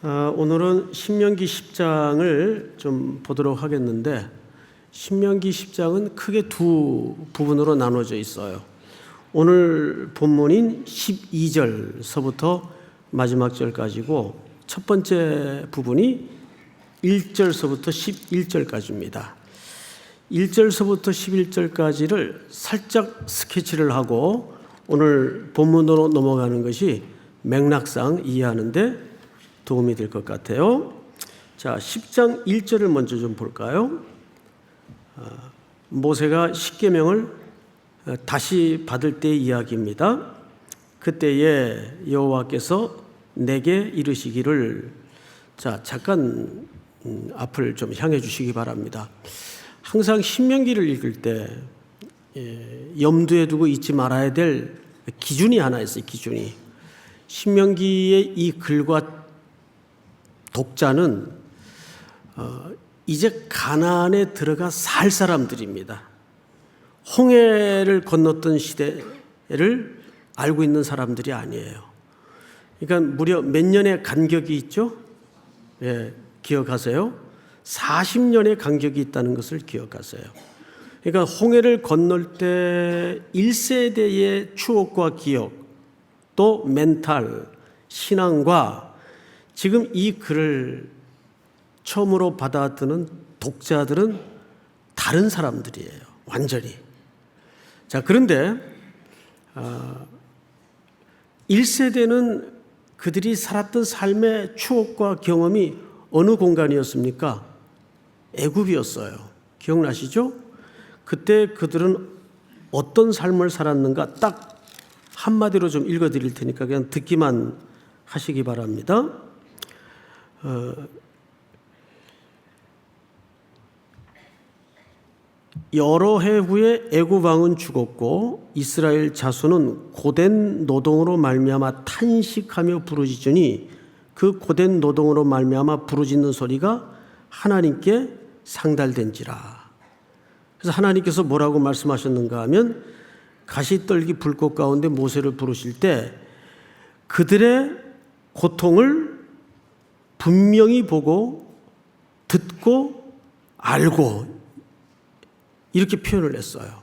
오늘은 신명기 10장을 좀 보도록 하겠는데, 신명기 10장은 크게 두 부분으로 나눠져 있어요. 오늘 본문인 12절서부터 마지막 절까지고, 첫 번째 부분이 1절서부터 11절까지입니다. 1절서부터 11절까지를 살짝 스케치를 하고 오늘 본문으로 넘어가는 것이 맥락상 이해하는데 도움이 될 것 같아요. 자, 10장 1절을 먼저 좀 볼까요? 모세가 십계명을 다시 받을 때의 이야기입니다. 그때에 여호와께서 내게 이르시기를, 자, 잠깐 앞을 좀 향해 주시기 바랍니다. 항상 신명기를 읽을 때 염두에 두고 잊지 말아야 될 기준이 하나 있어요. 기준이. 신명기의 이 글과 독자는 이제 가나안에 들어가 살 사람들입니다. 홍해를 건넜던 시대를 알고 있는 사람들이 아니에요. 그러니까 무려 몇 년의 간격이 있죠? 예, 기억하세요? 40년의 간격이 있다는 것을 기억하세요. 그러니까 홍해를 건널 때 1세대의 추억과 기억, 또 멘탈, 신앙과 지금 이 글을 처음으로 받아드는 독자들은 다른 사람들이에요. 완전히. 자, 그런데 1세대는 그들이 살았던 삶의 추억과 경험이 어느 공간이었습니까? 애굽이었어요. 기억나시죠? 그때 그들은 어떤 삶을 살았는가 딱 한마디로 좀 읽어드릴 테니까 그냥 듣기만 하시기 바랍니다. 여러 해 후에 애굽 왕은 죽었고 이스라엘 자손은 고된 노동으로 말미암아 탄식하며 부르짖으니 그 고된 노동으로 말미암아 부르짖는 소리가 하나님께 상달된지라. 그래서 하나님께서 뭐라고 말씀하셨는가 하면, 가시떨기 불꽃 가운데 모세를 부르실 때 그들의 고통을 분명히 보고 듣고 알고, 이렇게 표현을 했어요.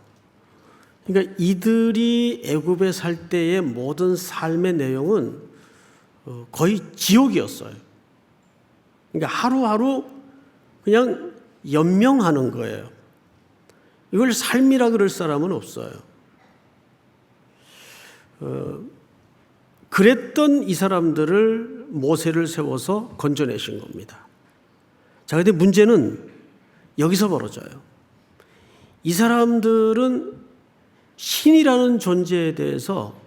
그러니까 이들이 애굽에 살 때의 모든 삶의 내용은 거의 지옥이었어요. 그러니까 하루하루 그냥 연명하는 거예요. 이걸 삶이라 그럴 사람은 없어요. 그랬던 이 사람들을 모세를 세워서 건져내신 겁니다. 자, 근데 문제는 여기서 벌어져요. 이 사람들은 신이라는 존재에 대해서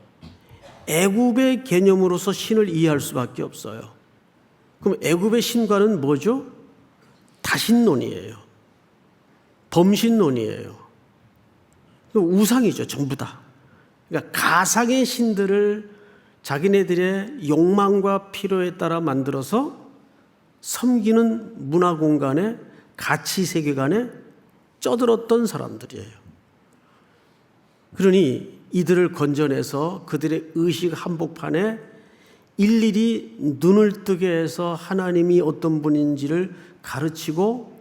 애굽의 개념으로서 신을 이해할 수밖에 없어요. 그럼 애굽의 신과는 뭐죠? 다신론이에요. 범신론이에요. 우상이죠, 전부 다. 그러니까 가상의 신들을 자기네들의 욕망과 필요에 따라 만들어서 섬기는 문화 공간에, 가치 세계관에 쩌들었던 사람들이에요. 그러니 이들을 건져내서 그들의 의식 한복판에 일일이 눈을 뜨게 해서 하나님이 어떤 분인지를 가르치고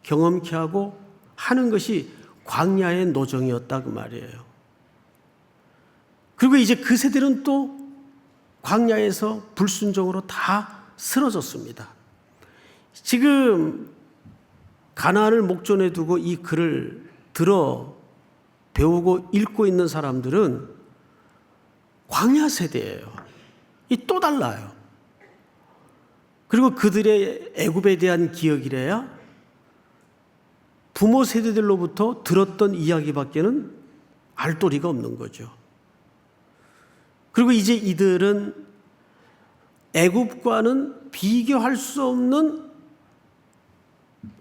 경험케 하고 하는 것이 광야의 노정이었다, 그 말이에요. 그리고 이제 그 세대는 또 광야에서 불순종으로 다 쓰러졌습니다. 지금 가나안을 목전에 두고 이 글을 들어 배우고 읽고 있는 사람들은 광야 세대예요. 이 또 달라요. 그리고 그들의 애굽에 대한 기억이래야 부모 세대들로부터 들었던 이야기밖에는 알 도리가 없는 거죠. 그리고 이제 이들은 애굽과는 비교할 수 없는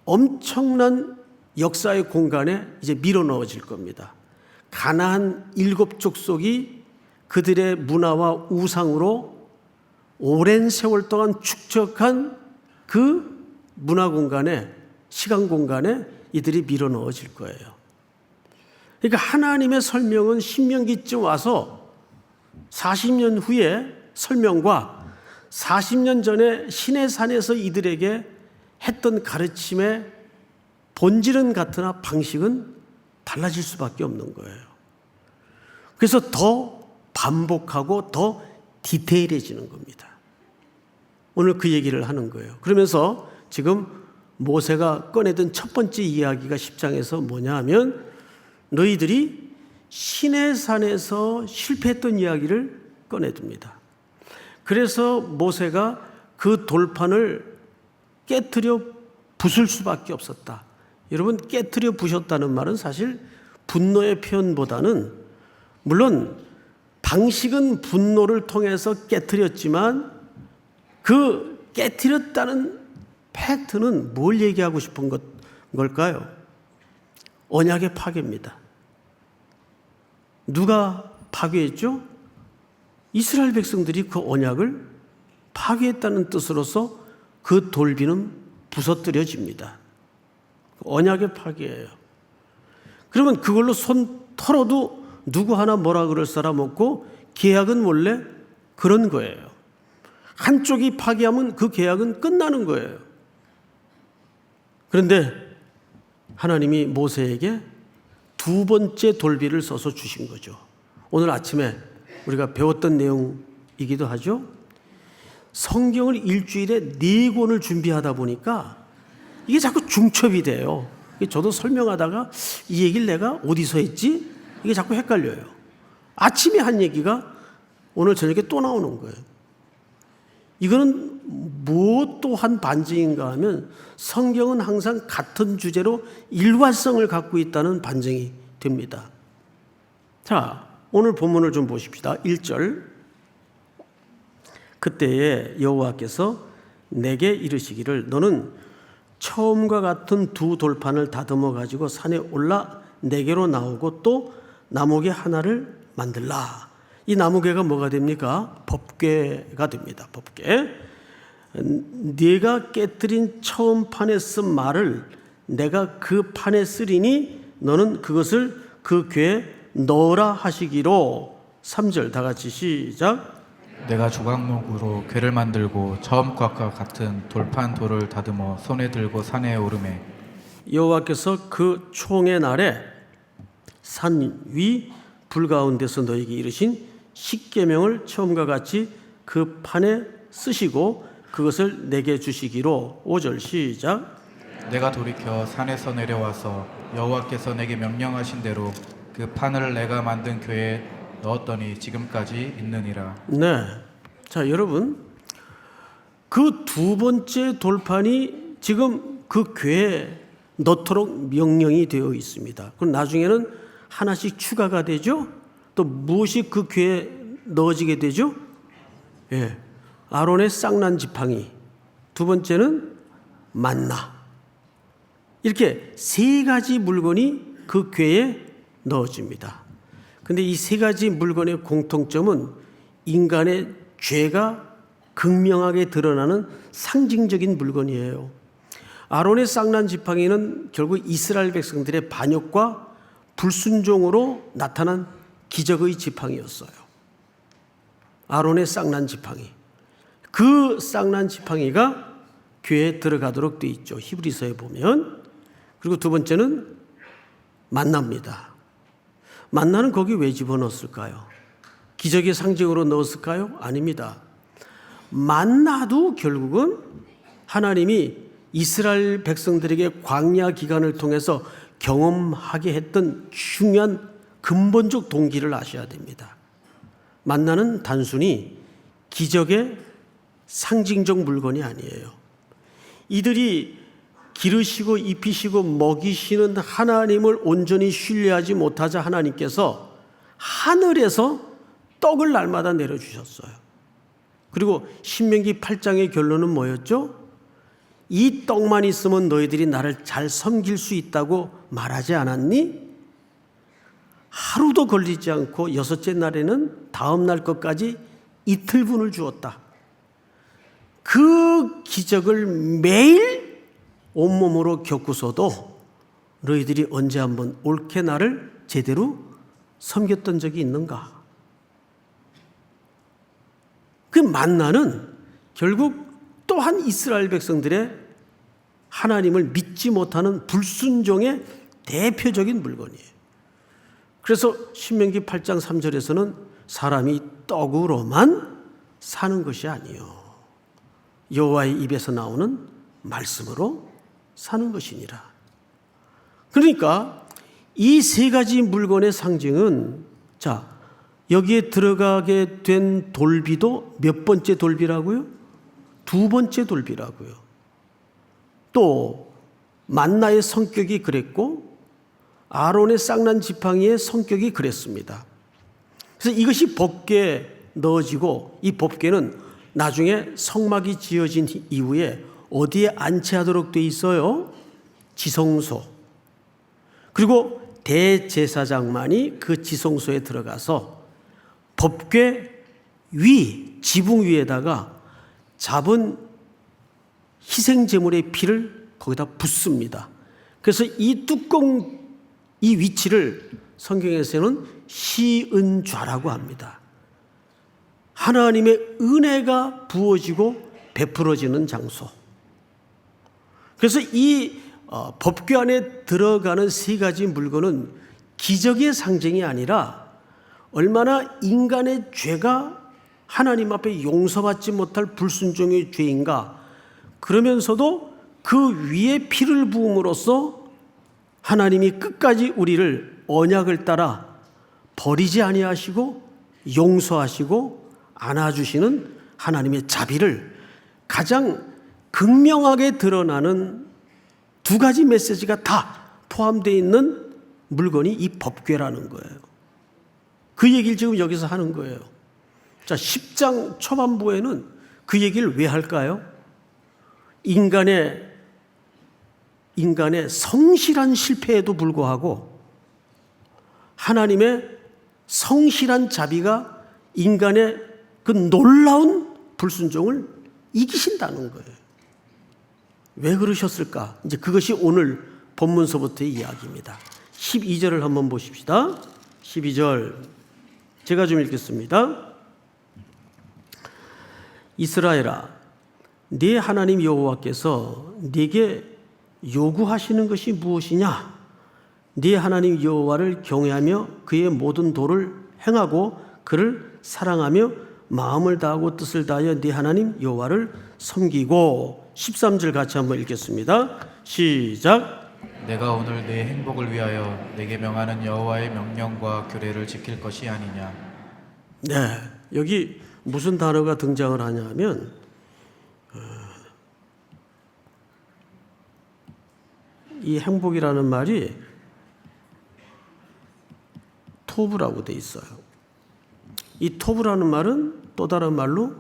엄청난 역사의 공간에 이제 밀어넣어질 겁니다. 가나안 7 족속이 그들의 문화와 우상으로 오랜 세월 동안 축적한 그 문화 공간에, 시간 공간에 이들이 밀어넣어질 거예요. 그러니까 하나님의 설명은 신명기쯤 와서 40년 후에 설명과 40년 전에 시내산에서 이들에게 했던 가르침의 본질은 같으나 방식은 달라질 수밖에 없는 거예요. 그래서 더 반복하고 더 디테일해지는 겁니다. 오늘 그 얘기를 하는 거예요. 그러면서 지금 모세가 꺼내던 첫 번째 이야기가 10장에서 뭐냐 하면 너희들이 시내산에서 실패했던 이야기를 꺼내듭니다. 그래서 모세가 그 돌판을 깨트려 부술 수밖에 없었다. 여러분, 깨트려 부셨다는 말은 사실 분노의 표현보다는, 물론 방식은 분노를 통해서 깨트렸지만 그 깨트렸다는 팩트는 뭘 얘기하고 싶은 걸까요? 언약의 파괴입니다. 누가 파괴했죠? 이스라엘 백성들이 그 언약을 파괴했다는 뜻으로서 그 돌비는 부서뜨려집니다. 언약의 파괴예요. 그러면 그걸로 손 털어도 누구 하나 뭐라 그럴 사람 없고, 계약은 원래 그런 거예요. 한쪽이 파괴하면 그 계약은 끝나는 거예요. 그런데 하나님이 모세에게 두 번째 돌비를 써서 주신 거죠. 오늘 아침에 우리가 배웠던 내용이기도 하죠. 성경을 일주일에 4권을 준비하다 보니까 이게 자꾸 중첩이 돼요. 저도 설명하다가 이 얘기를 내가 어디서 했지? 이게 자꾸 헷갈려요. 아침에 한 얘기가 오늘 저녁에 또 나오는 거예요. 이거는 뭐 또 한 반증인가 하면 성경은 항상 같은 주제로 일관성을 갖고 있다는 반증이 됩니다. 자, 오늘 본문을 좀 보십시다. 1절. 그때에 여호와께서 내게 이르시기를 너는 처음과 같은 두 돌판을 다듬어 가지고 산에 올라 내게로 나오고 또 나무개 하나를 만들라. 이 나무개가 뭐가 됩니까? 법궤가 됩니다. 법궤. 네가 깨뜨린 처음 판에 쓴 말을 내가 그 판에 쓰리니 너는 그것을 그 궤에 넣으라 하시기로. 3절 다 같이 시작. 내가 조각목으로 궤를 만들고 처음 것과 같은 돌판 돌을 다듬어 손에 들고 산에 오르매. 여호와께서 그 총의 날에 산 위 불 가운데서 너에게 이르신 십계명을 처음과 같이 그 판에 쓰시고 그것을 내게 주시기로. 5절 시작. 내가 돌이켜 산에서 내려와서 여호와께서 내게 명령하신 대로 그 판을 내가 만든 궤에 넣었더니 지금까지 있느니라. 네. 자, 여러분, 그 두 번째 돌판이 지금 그 궤에 넣도록 명령이 되어 있습니다. 그럼 나중에는 하나씩 추가가 되죠? 또 무엇이 그 궤에 넣어지게 되죠? 예. 아론의 쌍난 지팡이. 두 번째는 만나. 이렇게 세 가지 물건이 그 궤에 넣어집니다. 근데 이 세 가지 물건의 공통점은 인간의 죄가 극명하게 드러나는 상징적인 물건이에요. 아론의 쌍난 지팡이는 결국 이스라엘 백성들의 반역과 불순종으로 나타난 기적의 지팡이였어요. 아론의 쌍난 지팡이. 그 쌍난 지팡이가 궤에 들어가도록 되어 있죠. 히브리서에 보면. 그리고 두 번째는 만나입니다. 만나는 거기 왜 집어넣었을까요? 기적의 상징으로 넣었을까요? 아닙니다. 만나도 결국은 하나님이 이스라엘 백성들에게 광야 기간을 통해서 경험하게 했던 중요한 근본적 동기를 아셔야 됩니다. 만나는 단순히 기적의 상징적 물건이 아니에요. 이들이 기르시고 입히시고 먹이시는 하나님을 온전히 신뢰하지 못하자 하나님께서 하늘에서 떡을 날마다 내려주셨어요. 그리고 신명기 8장의 결론은 뭐였죠? 이 떡만 있으면 너희들이 나를 잘 섬길 수 있다고 말하지 않았니? 하루도 걸리지 않고 6째 날에는 다음 날 것까지 이틀분을 주었다. 그 기적을 매일 온몸으로 겪고서도 너희들이 언제 한번 옳게 나를 제대로 섬겼던 적이 있는가? 그 만나는 결국 또한 이스라엘 백성들의 하나님을 믿지 못하는 불순종의 대표적인 물건이에요. 그래서 신명기 8장 3절에서는 사람이 떡으로만 사는 것이 아니요 여호와의 입에서 나오는 말씀으로 사는 것이니라. 그러니까 이 세 가지 물건의 상징은, 자, 여기에 들어가게 된 돌비도 몇 번째 돌비라고요? 두 번째 돌비라고요. 또 만나의 성격이 그랬고 아론의 쌍난 지팡이의 성격이 그랬습니다. 그래서 이것이 법궤에 넣어지고 이 법궤는 나중에 성막이 지어진 이후에 어디에 안치하도록 돼 있어요? 지성소. 그리고 대제사장만이 그 지성소에 들어가서 법궤 위, 지붕 위에다가 잡은 희생제물의 피를 거기다 붓습니다. 그래서 이 뚜껑, 이 위치를 성경에서는 시은좌라고 합니다. 하나님의 은혜가 부어지고 베풀어지는 장소. 그래서 이 법궤 안에 들어가는 세 가지 물건은 기적의 상징이 아니라 얼마나 인간의 죄가 하나님 앞에 용서받지 못할 불순종의 죄인가, 그러면서도 그 위에 피를 부음으로써 하나님이 끝까지 우리를 언약을 따라 버리지 아니하시고 용서하시고 안아주시는 하나님의 자비를 가장 극명하게 드러나는 두 가지 메시지가 다 포함되어 있는 물건이 이 법궤라는 거예요. 그 얘기를 지금 여기서 하는 거예요. 자, 10장 초반부에는 그 얘기를 왜 할까요? 인간의 성실한 실패에도 불구하고 하나님의 성실한 자비가 인간의 그 놀라운 불순종을 이기신다는 거예요. 왜 그러셨을까? 이제 그것이 오늘 본문서부터의 이야기입니다. 12절을 한번 보십시다. 12절 제가 좀 읽겠습니다. 이스라엘아, 네 하나님 여호와께서 네게 요구하시는 것이 무엇이냐? 네 하나님 여호와를 경외하며 그의 모든 도를 행하고 그를 사랑하며 마음을 다하고 뜻을 다하여 네 하나님 여호와를 섬기고. 13절 같이 한번 읽겠습니다. 시작. 내가 오늘 내 행복을 위하여 내게 명하는 여호와의 명령과 규례를 지킬 것이 아니냐. 네, 여기 무슨 단어가 등장을 하냐면 이 행복이라는 말이 토브라고 돼 있어요. 이 토브라는 말은 또 다른 말로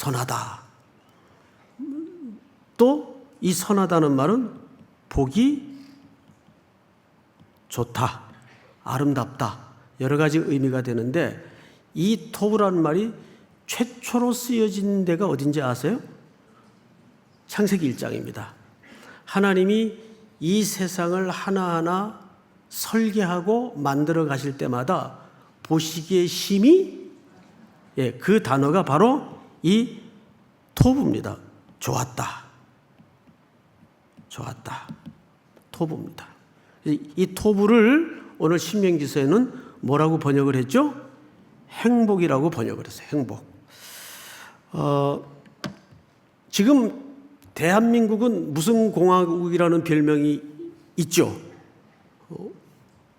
선하다. 또 이 선하다는 말은 보기 좋다, 아름답다, 여러 가지 의미가 되는데 이 토브라는 말이 최초로 쓰여진 데가 어딘지 아세요? 창세기 1장입니다. 하나님이 이 세상을 하나하나 설계하고 만들어 가실 때마다 보시기에 심히, 그 단어가 바로 이 토브입니다. 좋았다. 토브입니다. 이 토브를 오늘 신명기서에는 뭐라고 번역을 했죠? 행복이라고 번역을 했어요. 행복. 지금 대한민국은 무슨 공화국이라는 별명이 있죠?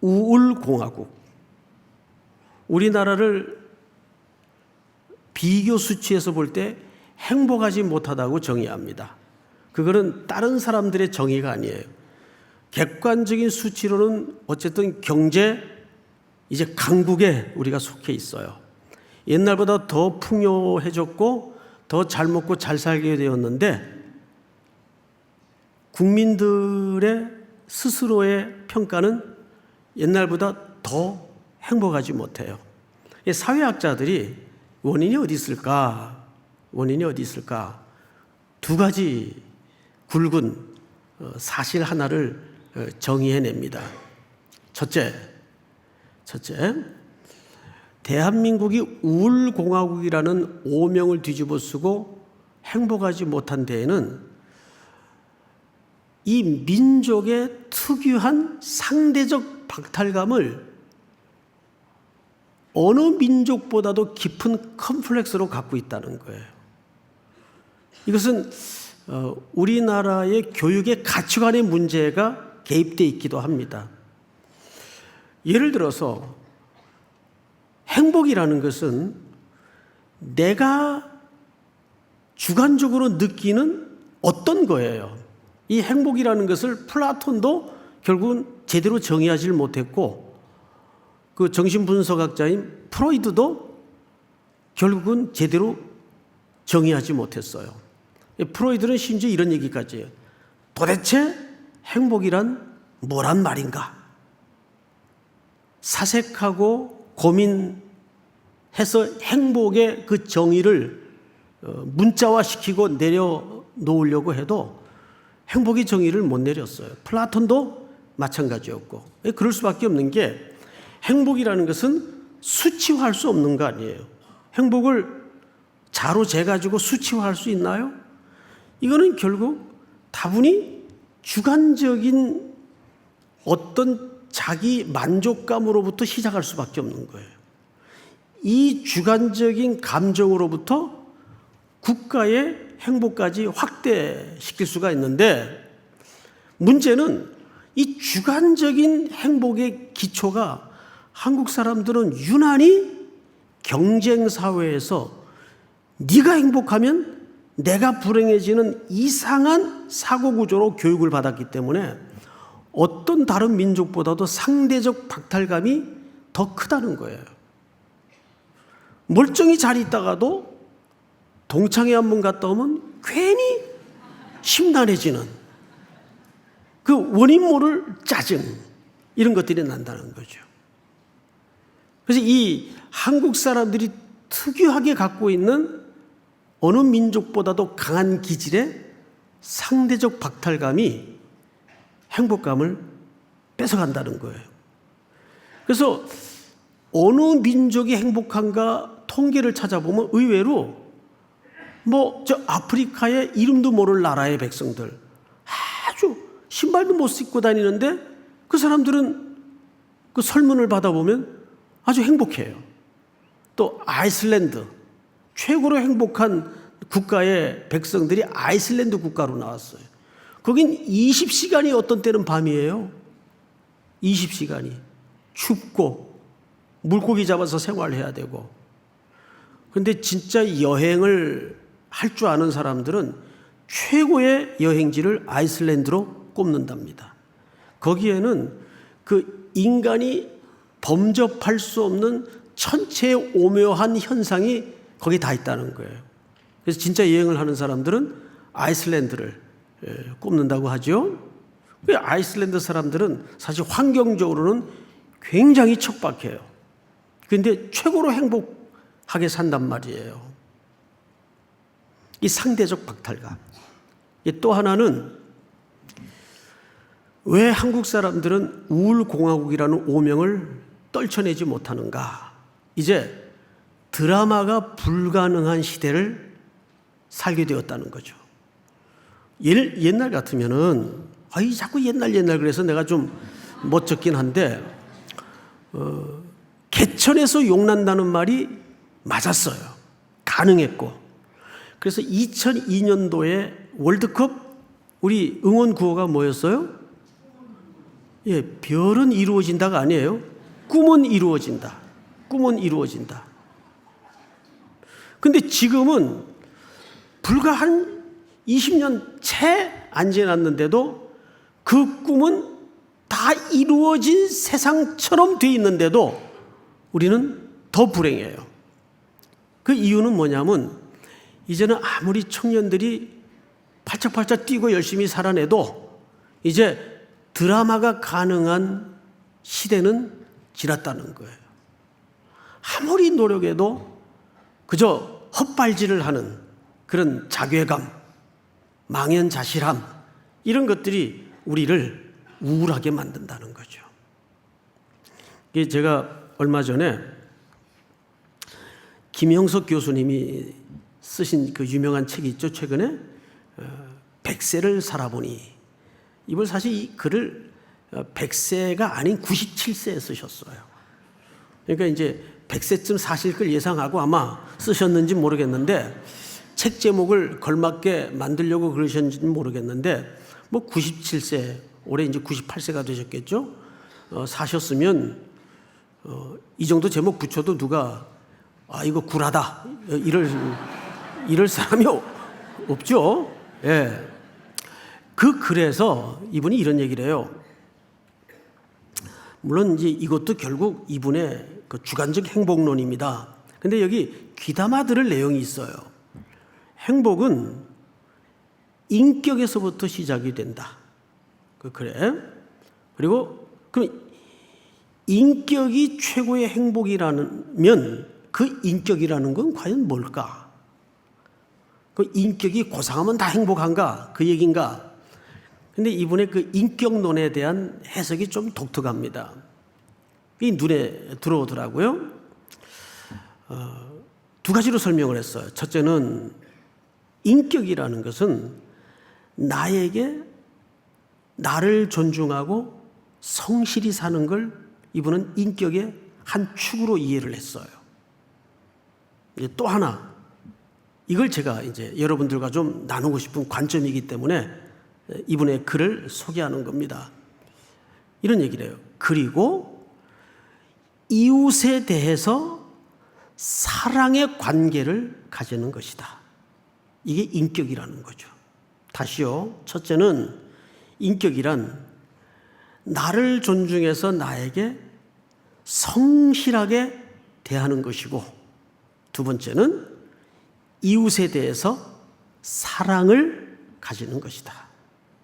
우울공화국. 우리나라를 비교 수치에서 볼 때 행복하지 못하다고 정의합니다. 그거는 다른 사람들의 정의가 아니에요. 객관적인 수치로는 어쨌든 경제 이제 강국에 우리가 속해 있어요. 옛날보다 더 풍요해졌고 더 잘 먹고 잘 살게 되었는데 국민들의 스스로의 평가는 옛날보다 더 행복하지 못해요. 사회학자들이 원인이 어디 있을까? 두 가지 굵은 사실 하나를 정의해냅니다. 첫째, 대한민국이 우울공화국이라는 오명을 뒤집어 쓰고 행복하지 못한 데에는 이 민족의 특유한 상대적 박탈감을 어느 민족보다도 깊은 컴플렉스로 갖고 있다는 거예요. 이것은 우리나라의 교육의 가치관의 문제가 개입되어 있기도 합니다. 예를 들어서 행복이라는 것은 내가 주관적으로 느끼는 어떤 거예요. 이 행복이라는 것을 플라톤도 결국은 제대로 정의하지 못했고 그 정신분석학자인 프로이드도 결국은 제대로 정의하지 못했어요. 프로이드는 심지어 이런 얘기까지 해요. 도대체 행복이란 뭐란 말인가? 사색하고 고민해서 행복의 그 정의를 문자화시키고 내려놓으려고 해도 행복의 정의를 못 내렸어요. 플라톤도 마찬가지였고. 그럴 수밖에 없는 게 행복이라는 것은 수치화할 수 없는 거 아니에요. 행복을 자로 재가지고 수치화할 수 있나요? 이거는 결국 다분히 주관적인 어떤 자기 만족감으로부터 시작할 수밖에 없는 거예요. 이 주관적인 감정으로부터 국가의 행복까지 확대시킬 수가 있는데 문제는 이 주관적인 행복의 기초가 한국 사람들은 유난히 경쟁사회에서 네가 행복하면 내가 불행해지는 이상한 사고구조로 교육을 받았기 때문에 어떤 다른 민족보다도 상대적 박탈감이 더 크다는 거예요. 멀쩡히 잘 있다가도 동창회 한번 갔다 오면 괜히 심란해지는 그 원인 모를 짜증 이런 것들이 난다는 거죠. 그래서 이 한국 사람들이 특유하게 갖고 있는 어느 민족보다도 강한 기질의 상대적 박탈감이 행복감을 뺏어간다는 거예요. 그래서 어느 민족이 행복한가 통계를 찾아보면 의외로 저 아프리카의 이름도 모를 나라의 백성들 아주 신발도 못 신고 다니는데 그 사람들은 그 설문을 받아보면 아주 행복해요. 또 아이슬란드 최고로 행복한 국가의 백성들이 아이슬란드 국가로 나왔어요. 거긴 20시간이 어떤 때는 밤이에요. 20시간이 춥고 물고기 잡아서 생활해야 되고. 그런데 진짜 여행을 할 줄 아는 사람들은 최고의 여행지를 아이슬란드로 꼽는답니다. 거기에는 그 인간이 범접할 수 없는 천체의 오묘한 현상이 거기 다 있다는 거예요. 그래서 진짜 여행을 하는 사람들은 아이슬란드를 꼽는다고 하죠. 아이슬란드 사람들은 사실 환경적으로는 굉장히 척박해요. 그런데 최고로 행복하게 산단 말이에요. 이 상대적 박탈감. 또 하나는 왜 한국 사람들은 우울공화국이라는 오명을 떨쳐내지 못하는가? 이제 드라마가 불가능한 시대를 살게 되었다는 거죠. 옛날 같으면은 자꾸 옛날 그래서 내가 좀 멋쩍긴 한데 개천에서 용난다는 말이 맞았어요. 가능했고. 그래서 2002년도에 월드컵 우리 응원 구호가 뭐였어요? 별은 이루어진다가 아니에요. 꿈은 이루어진다. 꿈은 이루어진다. 근데 지금은 불과 한 20년 채 안 지났는데도 그 꿈은 다 이루어진 세상처럼 돼 있는데도 우리는 더 불행해요. 그 이유는 뭐냐면 이제는 아무리 청년들이 팔짝팔짝 뛰고 열심히 살아내도 이제 드라마가 가능한 시대는 지났다는 거예요. 아무리 노력해도 그저 헛발질을 하는 그런 자괴감, 망연자실함 이런 것들이 우리를 우울하게 만든다는 거죠. 제가 얼마 전에 김영석 교수님이 쓰신 그 유명한 책이 있죠. 최근에 100세를 살아보니. 이분 사실 이 글을 100세가 아닌 97세에 쓰셨어요. 그러니까 이제 100세쯤 사실 걸 예상하고 아마 쓰셨는지 모르겠는데 책 제목을 걸맞게 만들려고 그러셨는지는 모르겠는데 뭐 97세, 올해 이제 98세가 되셨겠죠? 사셨으면 이 정도 제목 붙여도 누가 이거 굴하다 이럴 사람이 없죠. 예. 그 글에서 이분이 이런 얘기를 해요. 물론 이제 이것도 결국 이분의 그 주관적 행복론입니다. 근데 여기 귀담아 들을 내용이 있어요. 행복은 인격에서부터 시작이 된다. 그래. 그리고 그럼 인격이 최고의 행복이라면 그 인격이라는 건 과연 뭘까? 그 인격이 고상하면 다 행복한가? 그 얘기인가? 근데 이분의 그 인격론에 대한 해석이 좀 독특합니다. 이 눈에 들어오더라고요. 두 가지로 설명을 했어요. 첫째는 인격이라는 것은 나에게 나를 존중하고 성실히 사는 걸 이분은 인격의 한 축으로 이해를 했어요. 이제 또 하나, 이걸 제가 이제 여러분들과 좀 나누고 싶은 관점이기 때문에 이분의 글을 소개하는 겁니다. 이런 얘기를 해요. 그리고 이웃에 대해서 사랑의 관계를 가지는 것이다. 이게 인격이라는 거죠. 다시요. 첫째는 인격이란 나를 존중해서 나에게 성실하게 대하는 것이고, 두 번째는 이웃에 대해서 사랑을 가지는 것이다.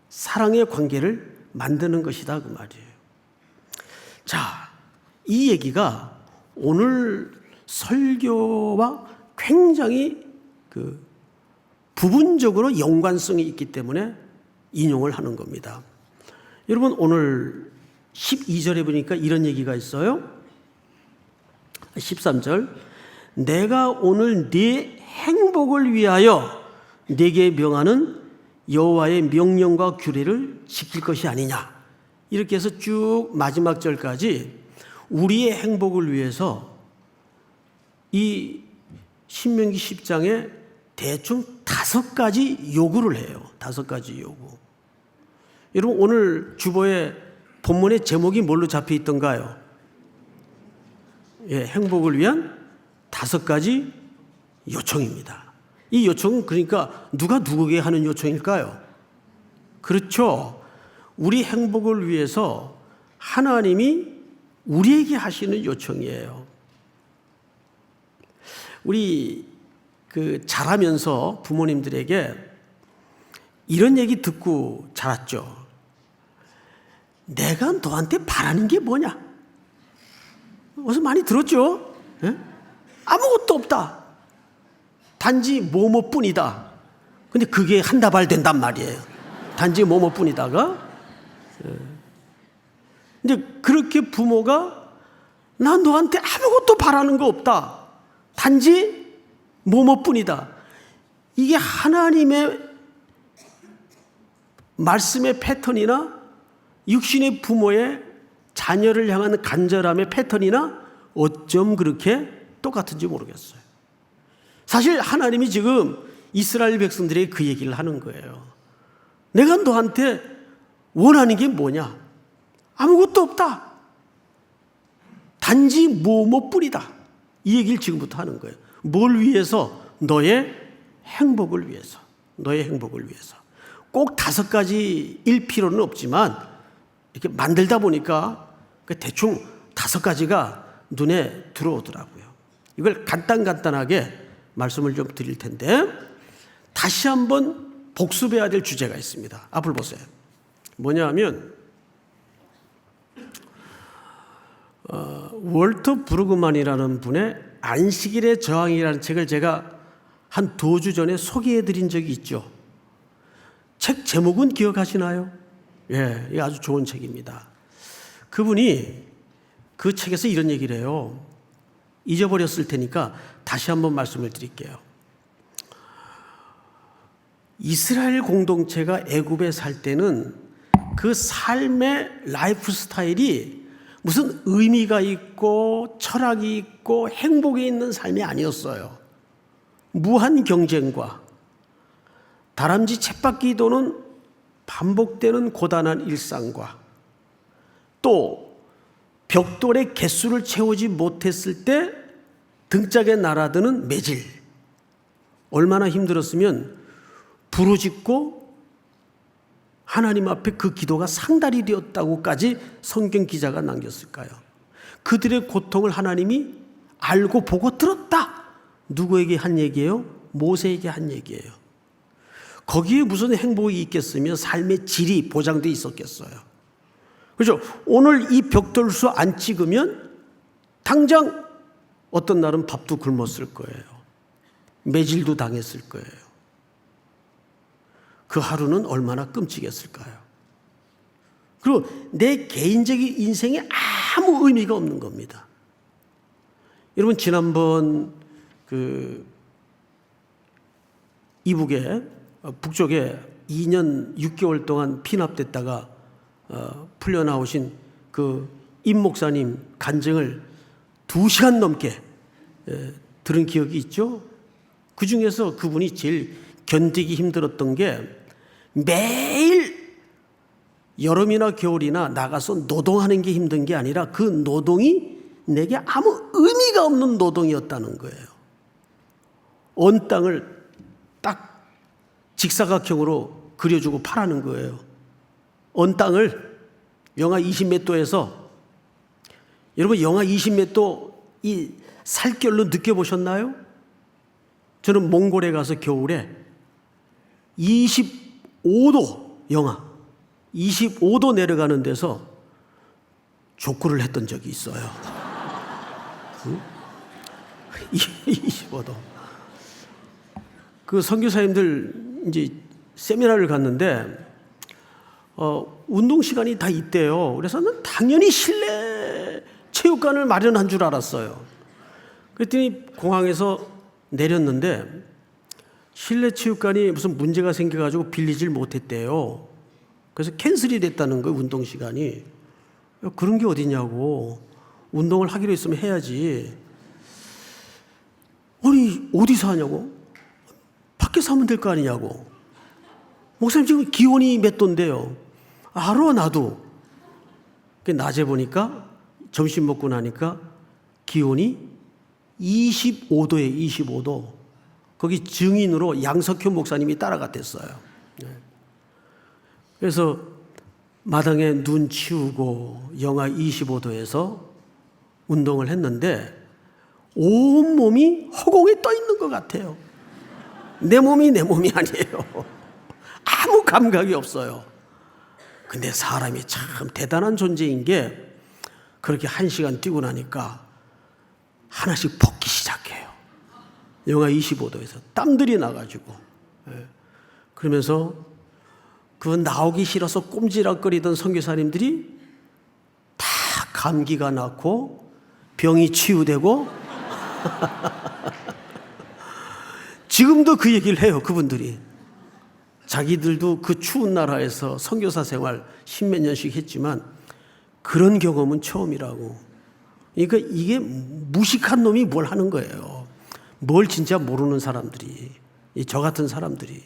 사랑의 관계를 만드는 것이다. 그 말이에요. 자, 이 얘기가 오늘 설교와 굉장히 부분적으로 연관성이 있기 때문에 인용을 하는 겁니다. 여러분, 오늘 12절에 보니까 이런 얘기가 있어요. 13절. 내가 오늘 네 행복을 위하여 네게 명하는 여호와의 명령과 규례를 지킬 것이 아니냐. 이렇게 해서 쭉 마지막 절까지 우리의 행복을 위해서 이 신명기 10장에 대충 5가지 요구를 해요. 5가지 요구. 여러분, 오늘 주보에 본문의 제목이 뭘로 잡혀 있던가요? 예, 행복을 위한 5가지 요청입니다. 이 요청은 그러니까 누가 누구에게 하는 요청일까요? 그렇죠. 우리 행복을 위해서 하나님이 우리에게 하시는 요청이에요. 우리 자라면서 부모님들에게 이런 얘기 듣고 자랐죠. 내가 너한테 바라는 게 뭐냐? 어디서 많이 들었죠? 예? 아무것도 없다. 단지 뭐뭐뿐이다. 근데 그게 한다발 된단 말이에요. 단지 뭐뭐뿐이다가. 근데 그렇게 부모가 나 너한테 아무것도 바라는 거 없다. 단지 뭐뭐뿐이다. 이게 하나님의 말씀의 패턴이나 육신의 부모의 자녀를 향한 간절함의 패턴이나 어쩜 그렇게 똑같은지 모르겠어요. 사실 하나님이 지금 이스라엘 백성들에게 그 얘기를 하는 거예요. 내가 너한테 원하는 게 뭐냐? 아무것도 없다. 단지 뭐뭐뿐이다. 이 얘기를 지금부터 하는 거예요. 뭘 위해서? 너의 행복을 위해서. 너의 행복을 위해서. 꼭 5가지일 필요는 없지만 이렇게 만들다 보니까 대충 5가지가 눈에 들어오더라고요. 이걸 간단하게 말씀을 좀 드릴 텐데 다시 한번 복습해야 될 주제가 있습니다. 앞을 보세요. 뭐냐 하면 월터 브루그만이라는 분의 안식일의 저항이라는 책을 제가 한 2주 전에 소개해 드린 적이 있죠. 책 제목은 기억하시나요? 예, 이게 아주 좋은 책입니다. 그분이 그 책에서 이런 얘기를 해요. 잊어버렸을 테니까 다시 한번 말씀을 드릴게요. 이스라엘 공동체가 애굽에 살 때는 그 삶의 라이프 스타일이 무슨 의미가 있고 철학이 있고 행복이 있는 삶이 아니었어요. 무한 경쟁과 다람쥐 쳇바퀴 도는 반복되는 고단한 일상과 또 벽돌의 개수를 채우지 못했을 때 등짝에 날아드는 매질, 얼마나 힘들었으면 부르짖고 하나님 앞에 그 기도가 상달이 되었다고까지 성경 기자가 남겼을까요? 그들의 고통을 하나님이 알고 보고 들었다. 누구에게 한 얘기예요? 모세에게 한 얘기예요. 거기에 무슨 행복이 있겠으며 삶의 질이 보장되어 있었겠어요. 그렇죠? 오늘 이 벽돌수 안 찍으면 당장 어떤 날은 밥도 굶었을 거예요. 매질도 당했을 거예요. 그 하루는 얼마나 끔찍했을까요? 그리고 내 개인적인 인생에 아무 의미가 없는 겁니다. 여러분, 지난번 이북에 북쪽에 2년 6개월 동안 피납됐다가 풀려나오신 그 임 목사님 간증을 2시간 넘게 들은 기억이 있죠? 그 중에서 그분이 제일 견디기 힘들었던 게 매일 여름이나 겨울이나 나가서 노동하는 게 힘든 게 아니라 그 노동이 내게 아무 의미가 없는 노동이었다는 거예요. 온 땅을 딱 직사각형으로 그려주고 파라는 거예요. 온 땅을 영하 20m에서, 여러분 영하 20m 이 살결로 느껴보셨나요? 저는 몽골에 가서 겨울에 25도 영하 25도 내려가는 데서 족구를 했던 적이 있어요. 25도. 그 선교사님들 이제 세미나를 갔는데 운동 시간이 다 있대요. 그래서는 당연히 실내 체육관을 마련한 줄 알았어요. 그랬더니 공항에서 내렸는데 실내 체육관이 무슨 문제가 생겨가지고 빌리질 못했대요. 그래서 캔슬이 됐다는 거예요, 운동 시간이. 그런 게 어디냐고. 운동을 하기로 했으면 해야지. 아니, 어디서 하냐고? 밖에서 하면 될 거 아니냐고. 목사님, 지금 기온이 몇 도인데요? 알아, 나도. 낮에 보니까, 점심 먹고 나니까 기온이 25도에 25도. 거기 증인으로 양석효 목사님이 따라갔댔어요. 그래서 마당에 눈 치우고 영하 25도에서 운동을 했는데 온몸이 허공에 떠 있는 것 같아요. 내 몸이 아니에요. 아무 감각이 없어요. 근데 사람이 참 대단한 존재인 게 그렇게 1시간 뛰고 나니까 하나씩 볶기 시작해요. 영하 25도에서 땀들이 나가지고. 그러면서 그 나오기 싫어서 꼼지락거리던 선교사님들이 다 감기가 낫고 병이 치유되고 지금도 그 얘기를 해요. 그분들이 자기들도 그 추운 나라에서 선교사 생활 10몇 년씩 했지만 그런 경험은 처음이라고. 그러니까 이게 무식한 놈이 뭘 하는 거예요. 뭘 진짜 모르는 사람들이, 저 같은 사람들이.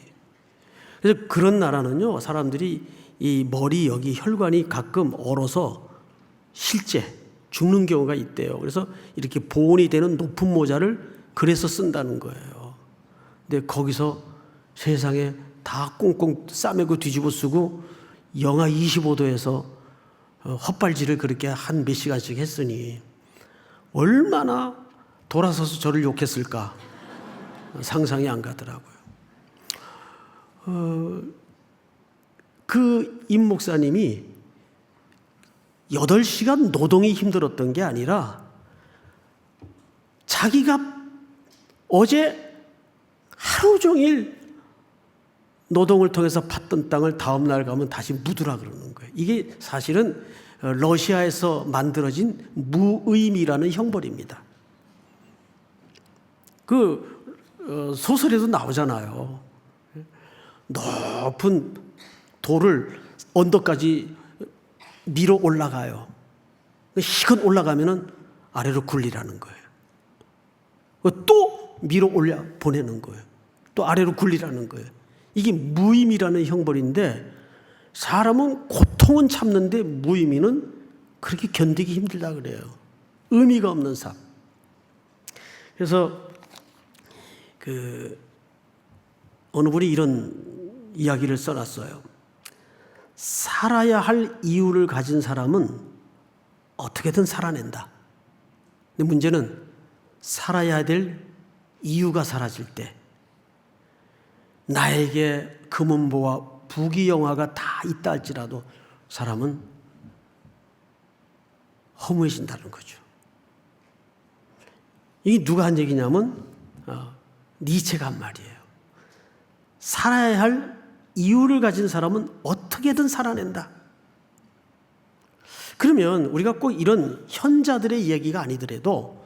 그래서 그런 나라는요, 사람들이 이 머리 여기 혈관이 가끔 얼어서 실제 죽는 경우가 있대요. 그래서 이렇게 보온이 되는 높은 모자를 그래서 쓴다는 거예요. 근데 거기서 세상에 다 꽁꽁 싸매고 뒤집어 쓰고 영하 25도에서 헛발질을 그렇게 한 몇 시간씩 했으니 얼마나 돌아서서 저를 욕했을까 상상이 안 가더라고요. 그 임 목사님이 8시간 노동이 힘들었던 게 아니라 자기가 어제 하루 종일 노동을 통해서 팠던 땅을 다음 날 가면 다시 묻으라 그러는 거예요. 이게 사실은 러시아에서 만들어진 무의미라는 형벌입니다. 소설에도 나오잖아요. 높은 돌을 언덕까지 밀어 올라가요. 희건 올라가면은 아래로 굴리라는 거예요. 또 밀어 올려 보내는 거예요. 또 아래로 굴리라는 거예요. 이게 무의미라는 형벌인데 사람은 고통은 참는데 무의미는 그렇게 견디기 힘들다 그래요. 의미가 없는 삶. 그래서 어느 분이 이런 이야기를 써놨어요. 살아야 할 이유를 가진 사람은 어떻게든 살아낸다. 근데 문제는 살아야 될 이유가 사라질 때 나에게 금은보와 부귀영화가 다 있다 할지라도 사람은 허무해진다는 거죠. 이게 누가 한 얘기냐면 니체가 한 말이에요. 살아야 할 이유를 가진 사람은 어떻게든 살아낸다. 그러면 우리가 꼭 이런 현자들의 이야기가 아니더라도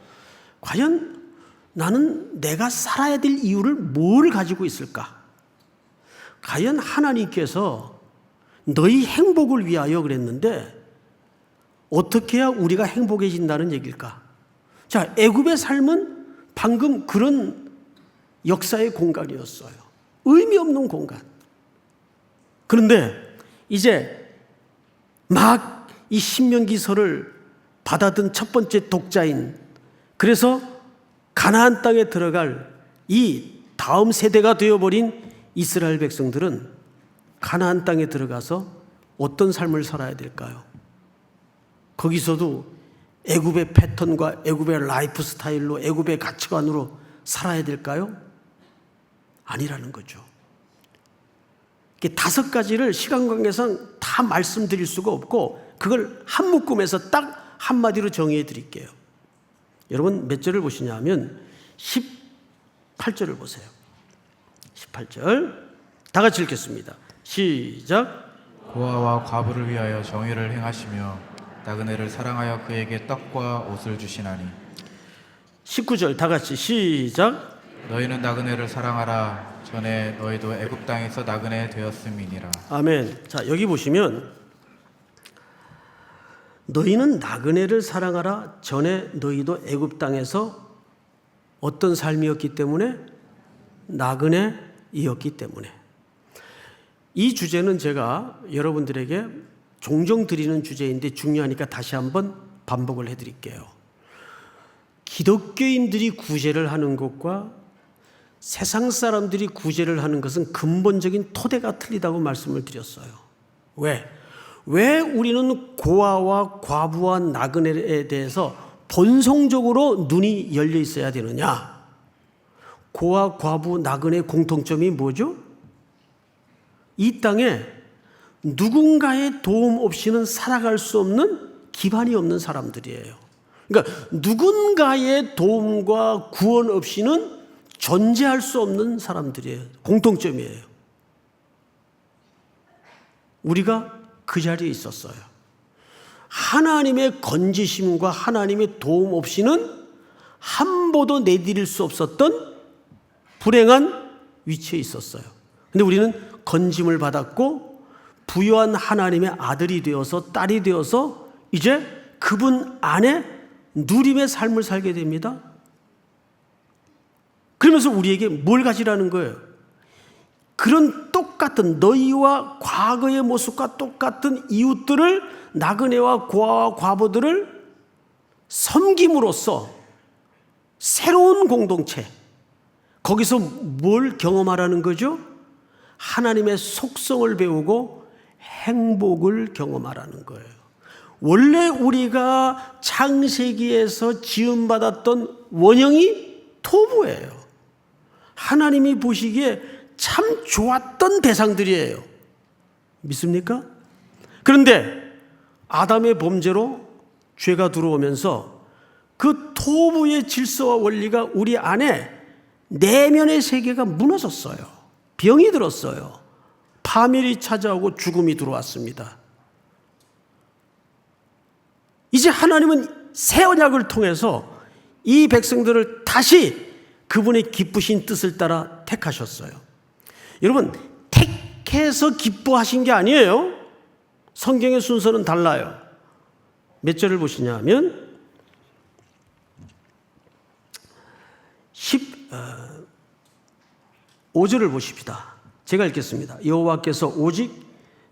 과연 나는 내가 살아야 될 이유를 뭘 가지고 있을까? 과연 하나님께서 너희 행복을 위하여 그랬는데 어떻게 해야 우리가 행복해진다는 얘기일까? 자, 애굽의 삶은 방금 그런 역사의 공간이었어요. 의미 없는 공간. 그런데 이제 막 이 신명기서를 받아든 첫 번째 독자인, 그래서 가나안 땅에 들어갈 이 다음 세대가 되어버린 이스라엘 백성들은 가나안 땅에 들어가서 어떤 삶을 살아야 될까요? 거기서도 애굽의 패턴과 애굽의 라이프 스타일로 애굽의 가치관으로 살아야 될까요? 아니라는 거죠. 이게 5가지를 시간 관계상 다 말씀드릴 수가 없고 그걸 한 묶음에서 딱 한마디로 정의해 드릴게요. 여러분 몇 절을 보시냐 하면 18절을 보세요. 18절 다 같이 읽겠습니다. 시작. 고아와 과부를 위하여 정의를 행하시며 나그네를 사랑하여 그에게 떡과 옷을 주시나니. 19절 다 같이 시작. 너희는 나그네를 사랑하라. 전에 너희도 애굽 땅에서 나그네 되었음이니라. 아멘. 자, 여기 보시면 너희는 나그네를 사랑하라. 전에 너희도 애굽 땅에서 어떤 삶이었기 때문에? 나그네이었기 때문에. 이 주제는 제가 여러분들에게 종종 드리는 주제인데 중요하니까 다시 한번 반복을 해드릴게요. 기독교인들이 구제를 하는 것과 세상 사람들이 구제를 하는 것은 근본적인 토대가 틀리다고 말씀을 드렸어요. 왜 우리는 고아와 과부와 나그네에 대해서 본성적으로 눈이 열려 있어야 되느냐? 고아, 과부, 나그네의 공통점이 뭐죠? 이 땅에 누군가의 도움 없이는 살아갈 수 없는 기반이 없는 사람들이에요. 그러니까 누군가의 도움과 구원 없이는 존재할 수 없는 사람들이에요. 공통점이에요. 우리가 그 자리에 있었어요. 하나님의 건지심과 하나님의 도움 없이는 한 보도 내디딜 수 없었던 불행한 위치에 있었어요. 근데 우리는 건짐을 받았고 부요한 하나님의 아들이 되어서 딸이 되어서 이제 그분 안에 누림의 삶을 살게 됩니다. 그러면서 우리에게 뭘 가지라는 거예요? 그런 똑같은 너희와 과거의 모습과 똑같은 이웃들을, 나그네와 고아와 과부들을 섬김으로써 새로운 공동체, 거기서 뭘 경험하라는 거죠? 하나님의 속성을 배우고 행복을 경험하라는 거예요. 원래 우리가 창세기에서 지음받았던 원형이 토부예요. 하나님이 보시기에 참 좋았던 대상들이에요. 믿습니까? 그런데 아담의 범죄로 죄가 들어오면서 그 토부의 질서와 원리가 우리 안에 내면의 세계가 무너졌어요. 병이 들었어요. 파멸이 찾아오고 죽음이 들어왔습니다. 이제 하나님은 새 언약을 통해서 이 백성들을 다시 그분의 기쁘신 뜻을 따라 택하셨어요. 여러분, 택해서 기뻐하신 게 아니에요. 성경의 순서는 달라요. 몇 절을 보시냐 하면 15절을 보십시다. 제가 읽겠습니다. 여호와께서 오직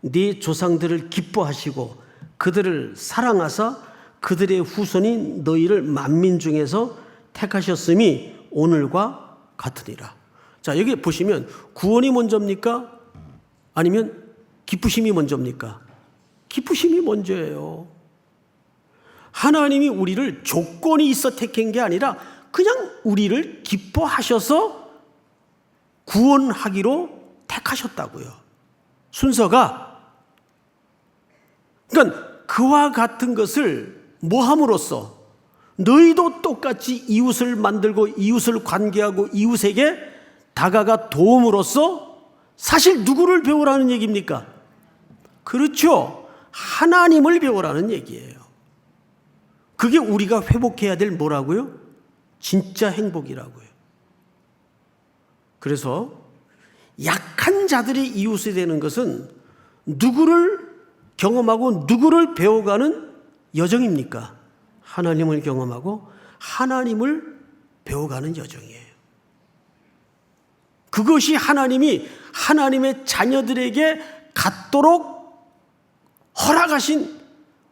네 조상들을 기뻐하시고 그들을 사랑하사 그들의 후손인 너희를 만민 중에서 택하셨음이 오늘과 같으니라. 자, 여기 보시면 구원이 먼저입니까? 아니면 기쁘심이 먼저입니까? 기쁘심이 먼저예요. 하나님이 우리를 조건이 있어 택한 게 아니라 그냥 우리를 기뻐하셔서 구원하기로 택하셨다고요. 순서가. 그러니까 그와 같은 것을 뭐함으로써 너희도 똑같이 이웃을 만들고 이웃을 관계하고 이웃에게 다가가 도움으로써 사실 누구를 배우라는 얘기입니까? 그렇죠. 하나님을 배우라는 얘기예요. 그게 우리가 회복해야 될 뭐라고요? 진짜 행복이라고요. 그래서 약한 자들의 이웃이 되는 것은 누구를 경험하고 누구를 배워가는 여정입니까? 하나님을 경험하고 하나님을 배워가는 여정이에요. 그것이 하나님이 하나님의 자녀들에게 갖도록 허락하신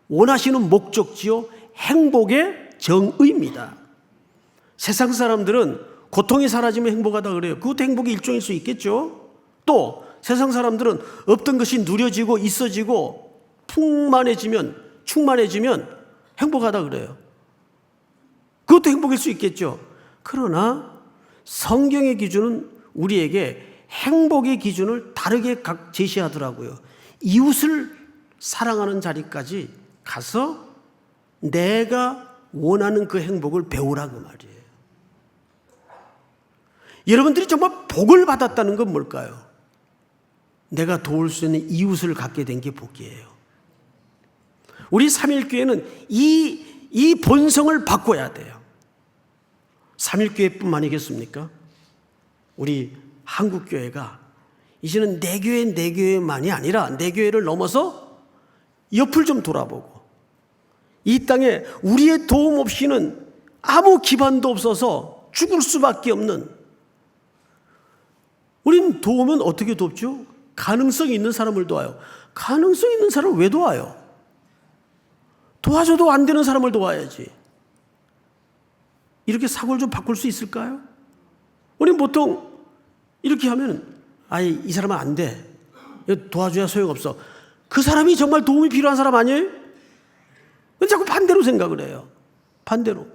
원하시는 목적지요 행복의 정의입니다. 세상 사람들은 고통이 사라지면 행복하다 그래요. 그것도 행복의 일종일 수 있겠죠. 또 세상 사람들은 없던 것이 누려지고 있어지고 충만해지면 행복하다 그래요. 그것도 행복일 수 있겠죠. 그러나 성경의 기준은 우리에게 행복의 기준을 다르게 제시하더라고요. 이웃을 사랑하는 자리까지 가서 내가 원하는 그 행복을 배우라 그 말이에요. 여러분들이 정말 복을 받았다는 건 뭘까요? 내가 도울 수 있는 이웃을 갖게 된 게 복이에요. 우리 삼일교회는 이 본성을 바꿔야 돼요. 삼일교회뿐만이겠습니까? 우리 한국교회가 이제는 내 교회만이 아니라 내 교회를 넘어서 옆을 좀 돌아보고 이 땅에 우리의 도움 없이는 아무 기반도 없어서 죽을 수밖에 없는, 우린 도우면 어떻게 돕죠? 가능성이 있는 사람을 도와요. 가능성 있는 사람을 왜 도와요? 도와줘도 안 되는 사람을 도와야지. 이렇게 사고를 좀 바꿀 수 있을까요? 우린 보통 이렇게 하면 이 사람은 안 돼. 도와줘야 소용없어. 그 사람이 정말 도움이 필요한 사람 아니에요? 자꾸 반대로 생각을 해요. 반대로.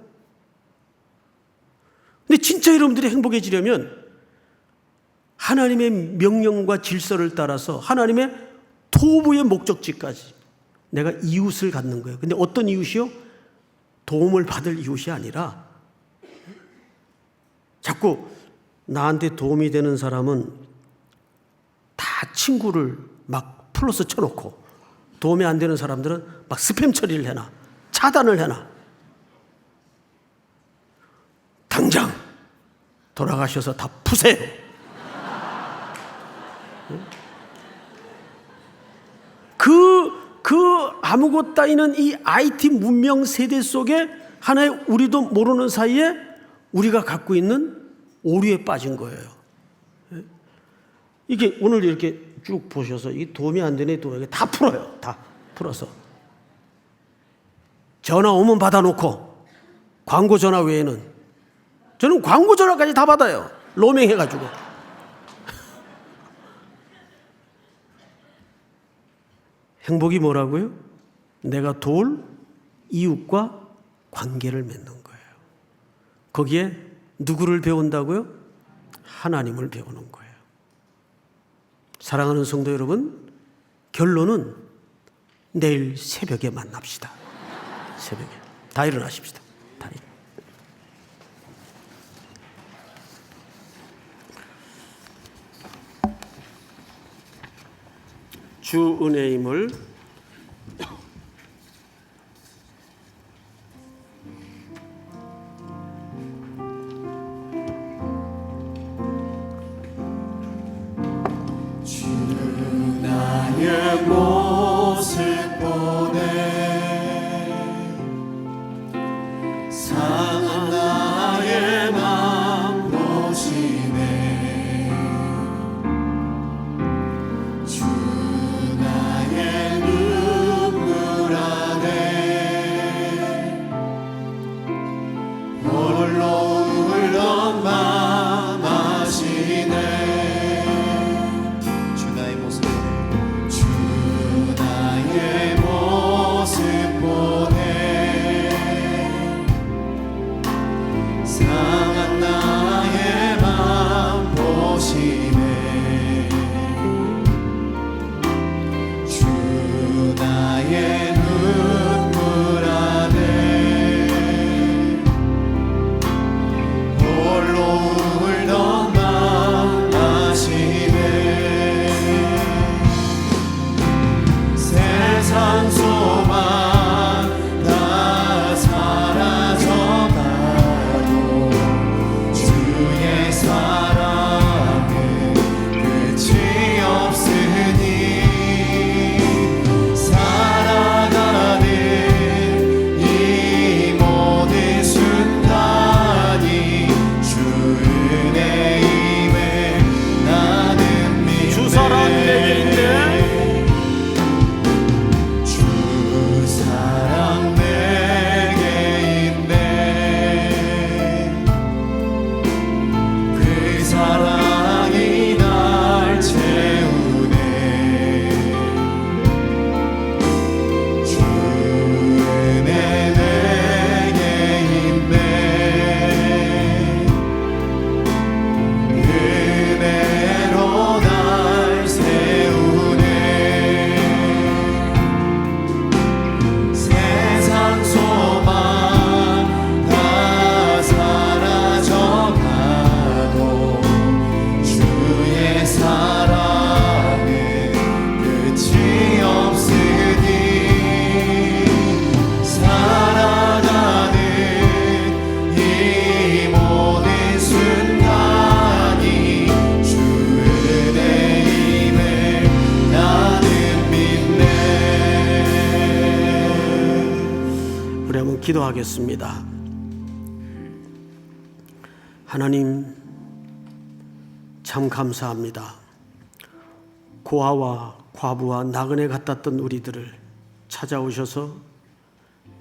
근데 진짜 여러분들이 행복해지려면 하나님의 명령과 질서를 따라서 하나님의 토부의 목적지까지 내가 이웃을 갖는 거예요. 근데 어떤 이웃이요? 도움을 받을 이웃이 아니라 자꾸 나한테 도움이 되는 사람은 다 친구를 막 플러스 쳐놓고 도움이 안 되는 사람들은 막 스팸 처리를 해놔. 차단을 해놔. 당장 돌아가셔서 다 푸세요. 그 아무것 따위는 이 IT 문명 세대 속에 하나의 우리도 모르는 사이에 우리가 갖고 있는 오류에 빠진 거예요. 이게 오늘 이렇게 쭉 보셔서 이게 도움이 안 되네, 다 풀어요. 다 풀어서. 전화 오면 받아놓고 광고 전화 외에는 저는 광고 전화까지 다 받아요. 로밍 해가지고. 행복이 뭐라고요? 내가 도울 이웃과 관계를 맺는 거예요. 거기에 누구를 배운다고요? 하나님을 배우는 거예요. 사랑하는 성도 여러분, 결론은 내일 새벽에 만납시다. 새벽에. 다 일어나십시다. 다 일어나. 주 은혜임을 기도하겠습니다. 하나님, 참 감사합니다. 고아와 과부와 나그네 같았던 우리들을 찾아오셔서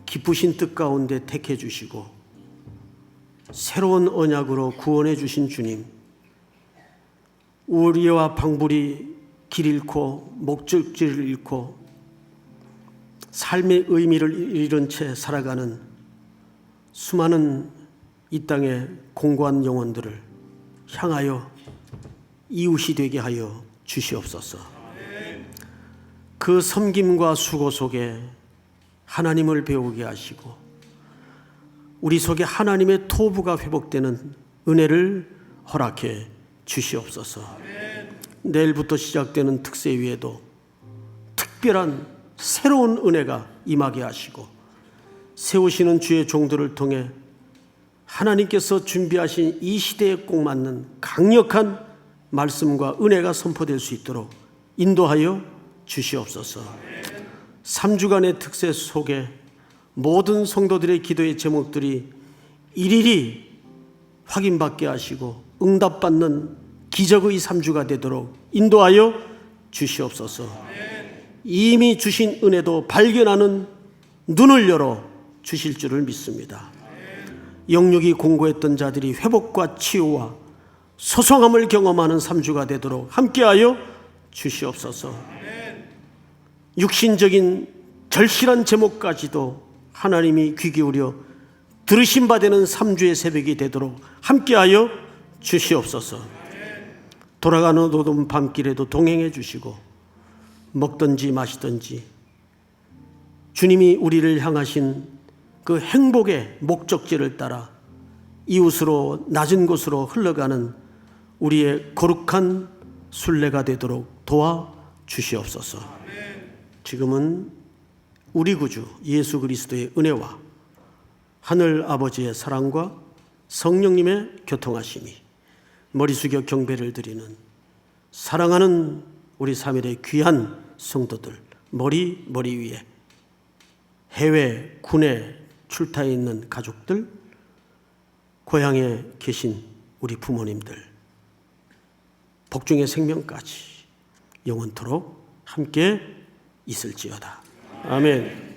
기쁘신 뜻 가운데 택해 주시고 새로운 언약으로 구원해 주신 주님, 우리와 방불이 길 잃고 목적지를 잃고 삶의 의미를 잃은 채 살아가는 수많은 이 땅의 공고한 영혼들을 향하여 이웃이 되게 하여 주시옵소서. 그 섬김과 수고 속에 하나님을 배우게 하시고 우리 속에 하나님의 토부가 회복되는 은혜를 허락해 주시옵소서. 내일부터 시작되는 특세위에도 특별한 새로운 은혜가 임하게 하시고 세우시는 주의 종들을 통해 하나님께서 준비하신 이 시대에 꼭 맞는 강력한 말씀과 은혜가 선포될 수 있도록 인도하여 주시옵소서. 3주간의 특세 속에 모든 성도들의 기도의 제목들이 일일이 확인받게 하시고 응답받는 기적의 3주가 되도록 인도하여 주시옵소서. 이미 주신 은혜도 발견하는 눈을 열어 주실 줄을 믿습니다. 영육이 공고했던 자들이 회복과 치유와 소성함을 경험하는 3주가 되도록 함께하여 주시옵소서. 육신적인 절실한 제목까지도 하나님이 귀 기울여 들으심 받는 3주의 새벽이 되도록 함께하여 주시옵소서. 돌아가는 어두운 밤길에도 동행해 주시고 먹든지 마시든지 주님이 우리를 향하신 그 행복의 목적지를 따라 이웃으로 낮은 곳으로 흘러가는 우리의 거룩한 순례가 되도록 도와 주시옵소서. 지금은 우리 구주 예수 그리스도의 은혜와 하늘 아버지의 사랑과 성령님의 교통하심이 머리 숙여 경배를 드리는 사랑하는 우리 3일의 귀한 성도들 머리 위에 해외 군에 출타해 있는 가족들, 고향에 계신 우리 부모님들, 복중의 생명까지 영원토록 함께 있을지어다. 아멘.